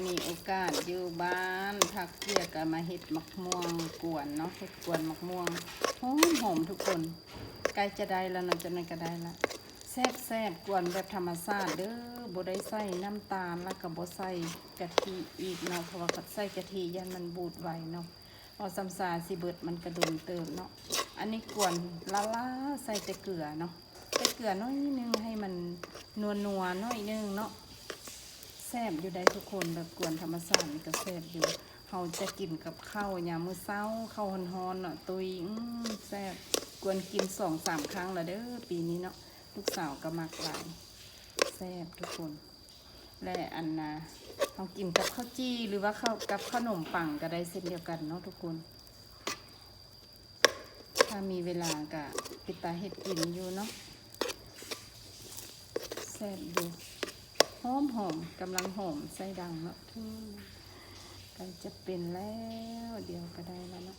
มีโอกาสอยู่บ้านพักเที่ยงก็มาเห็ดมักม่วงกวนเนาะเห็ดกวนมักม่วงหอมทุกคนใกล้จะได้แล้วนะจะนั่นก็ได้ละแซ่บกวนแบบธรรมชาติเด้อบ่ได้ใส่น้ำตาลแล้วก็บ่ใส่กะทิอีกเนาะเพราะว่าใส่กะทิยันมันบูดไวเนาะพอซ้ำซาสิเบิดมันกระดุมเติมเนาะอันนี้กวนละใส่แต่เกลือเนาะใส่เกลือน้อยนึงให้มันนัวน้อยนึงเนาะแซ่บอยู่ได้ทุกคนแบบกวนธรรมชาตินี่ก็แซ่บอยู่เขาจะกินกับข้าวยามมื้อเช้าข้าวฮ้อนๆเนาะตุยแซ่บกวนกิน2-3 ครั้งแล้วเด้อปีนี้เนาะลูกสาวก็มักหลายแซ่บทุกคนและอันนะเขากินกับข้าวจี้หรือว่าข้าวกับขนมปังก็ได้เช่นเดียวกันเนาะทุกคนถ้ามีเวลาก็ปิตาเห็ดกินอยู่เนาะแซ่บอยู่หอมกำลังหอมใส่ดังเนาะใกล้จะเป็นแล้วเดี๋ยวก็ได้แล้วเนาะ